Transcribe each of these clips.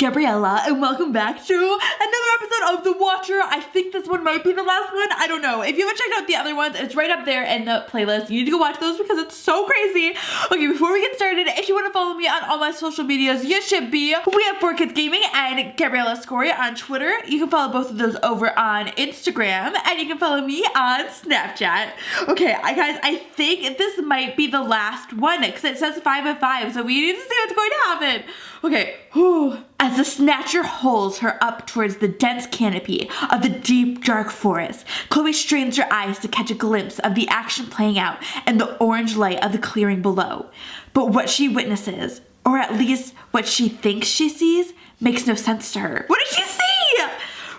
Gabriella, and welcome back to another episode of The Watcher. I think this one might be the last one. I don't know. If you haven't checked out the other ones, it's right up there in the playlist. You need to go watch those because it's so crazy. Okay, before we get started, if you want to follow me on all my social medias, you should be. We have 4Kids Gaming and Gabriella SKORYS on Twitter. You can follow both of those over on Instagram, and you can follow me on Snapchat. Okay, guys, I think this might be the last one because it says 5 of 5, so we need to see what's going to happen. Okay, whew. As the Snatcher holds her up towards the dense canopy of the deep, dark forest, Chloe strains her eyes to catch a glimpse of the action playing out in the orange light of the clearing below. But what she witnesses, or at least what she thinks she sees, makes no sense to her. What does she see?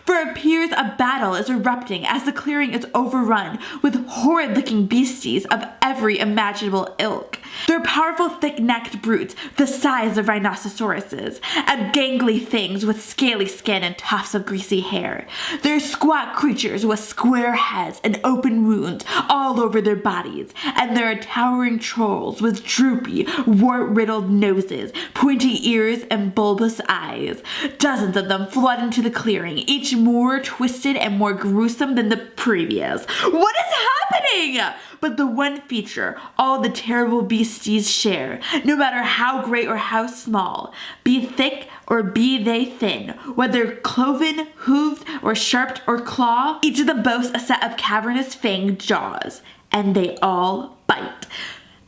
For it appears a battle is erupting as the clearing is overrun with horrid-looking beasties of every imaginable ilk. They're powerful, thick-necked brutes the size of rhinoceroses, and gangly things with scaly skin and tufts of greasy hair. They're squat creatures with square heads and open wounds all over their bodies, and there are towering trolls with droopy, wart-riddled noses, pointy ears, and bulbous eyes. Dozens of them flood into the clearing, each more twisted and more gruesome than the previous. What is happening? But the one feature all the terrible beasties share, no matter how great or how small, be thick or be they thin, whether cloven, hooved, or sharped or claw, each of them boasts a set of cavernous fanged jaws, and they all bite.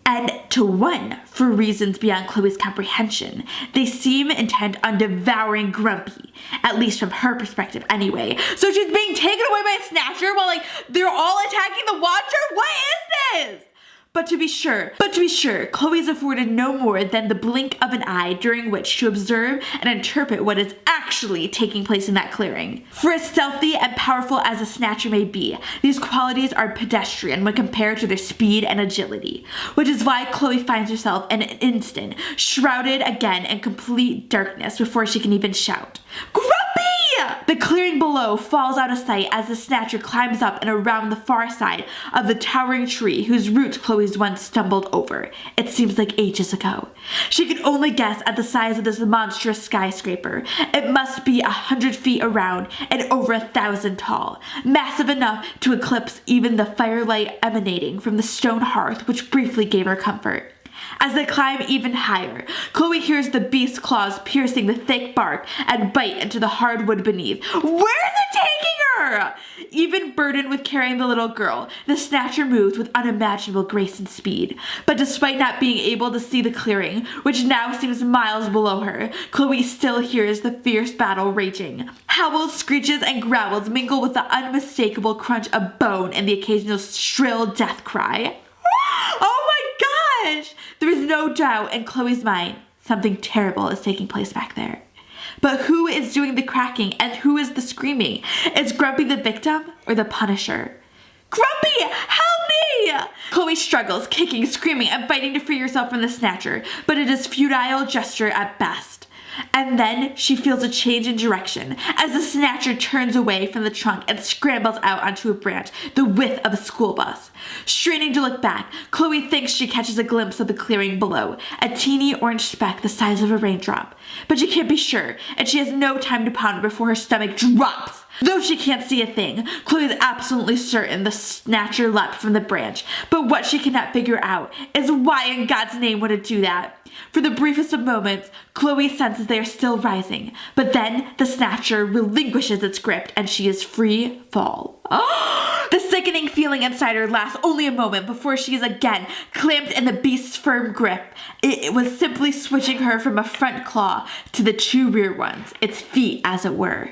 And to one, for reasons beyond Chloe's comprehension, they seem intent on devouring Grumpy, at least from her perspective anyway. So she's being taken away by a Snatcher while they're all attacking the Watcher? What is this? But to be sure, Chloe's afforded no more than the blink of an eye during which to observe and interpret what is actually taking place in that clearing. For as stealthy and powerful as a Snatcher may be, these qualities are pedestrian when compared to their speed and agility, which is why Chloe finds herself in an instant shrouded again in complete darkness before she can even shout, "Grumpy!" The clearing below falls out of sight as the Snatcher climbs up and around the far side of the towering tree whose roots Chloe's once stumbled over. It seems like ages ago. She can only guess at the size of this monstrous skyscraper. It must be 100 feet around and over 1,000 tall, massive enough to eclipse even the firelight emanating from the stone hearth which briefly gave her comfort. As they climb even higher, Chloe hears the beast's claws piercing the thick bark and bite into the hard wood beneath. Where is it taking her? Even burdened with carrying the little girl, the Snatcher moves with unimaginable grace and speed. But despite not being able to see the clearing, which now seems miles below her, Chloe still hears the fierce battle raging. Howls, screeches, and growls mingle with the unmistakable crunch of bone and the occasional shrill death cry. Oh my gosh! There is no doubt in Chloe's mind something terrible is taking place back there. But who is doing the cracking and who is the screaming? Is Grumpy the victim or the punisher? Grumpy, help me! Chloe struggles, kicking, screaming, and fighting to free herself from the Snatcher, but it is futile gesture at best. And then she feels a change in direction as the Snatcher turns away from the trunk and scrambles out onto a branch the width of a school bus. Straining to look back, Chloe thinks she catches a glimpse of the clearing below, a teeny orange speck the size of a raindrop. But she can't be sure, and she has no time to ponder before her stomach drops. Though she can't see a thing, Chloe is absolutely certain the Snatcher leapt from the branch, but what she cannot figure out is why in God's name would it do that? For the briefest of moments, Chloe senses they are still rising, but then the Snatcher relinquishes its grip and she is free fall. The sickening feeling inside her lasts only a moment before she is again clamped in the beast's firm grip. It was simply switching her from a front claw to the two rear ones, its feet as it were.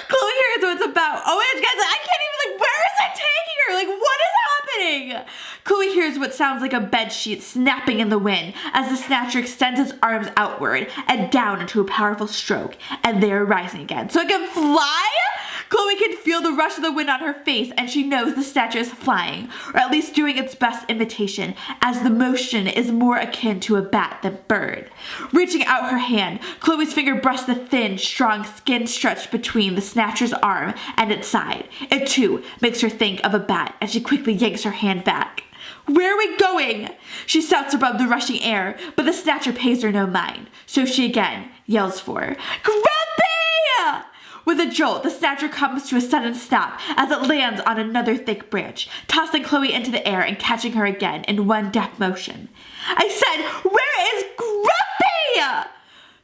Chloe hears what it's about. Oh my gosh, guys, I can't even, where is it taking her? What is happening? Chloe hears what sounds like a bedsheet snapping in the wind as the Snatcher extends its arms outward and down into a powerful stroke, and they are rising again. So it can fly? Chloe can feel the rush of the wind on her face, and she knows the Snatcher is flying, or at least doing its best imitation, as the motion is more akin to a bat than bird. Reaching out her hand, Chloe's finger brushes the thin, strong skin stretched between the Snatcher's arm and its side. It too makes her think of a bat, and she quickly yanks her hand back. Where are we going? She shouts above the rushing air, but the Snatcher pays her no mind. So she again yells for. Grumpy! With a jolt, the snatcher comes to a sudden stop as it lands on another thick branch, tossing Chloe into the air and catching her again in one deft motion. I said, where is Grumpy?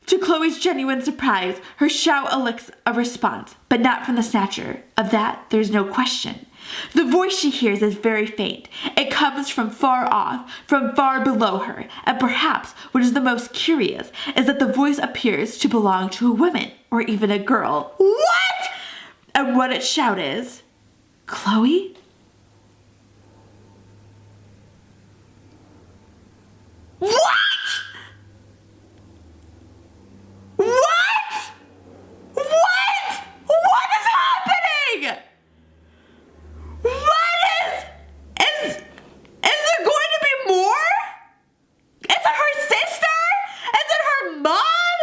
To Chloe's genuine surprise, her shout elicits a response, but not from the snatcher. Of that, there's no question. The voice she hears is very faint. It comes from far off, from far below her, and perhaps what is the most curious is that the voice appears to belong to a woman, or even a girl. What? And what its shout is, Chloe? What? What? What? What is happening? Is there going to be more? Is it her sister? Is it her mom?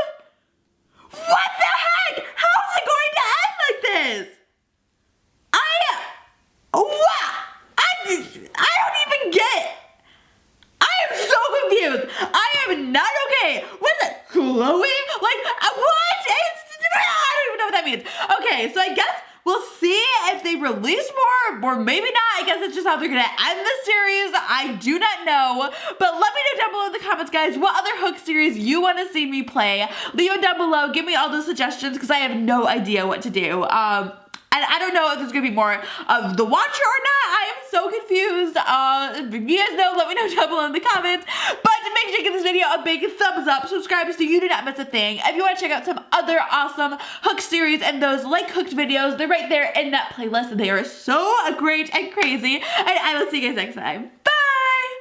What the heck? How is it going to end like this? I don't even get. I am so confused. I am not okay. What is it? Chloe? Like, what? I don't even know what that means. Okay, so I guess we'll see if they release more, or maybe not. I guess it's just how they're gonna end the series. I do not know. But let me know down below in the comments, guys, what other Hook series you want to see me play. Leave it down below. Give me all those suggestions because I have no idea what to do. And I don't know if there's gonna be more of The Watcher or not. I am so confused. If you guys know, let me know down below in the comments. But make sure you give this video a big thumbs up, subscribe so you do not miss a thing. If you want to check out some other awesome Hook series and those like Hooked videos, they're right there in that playlist. They are so great and crazy. And I will see you guys next time. Bye!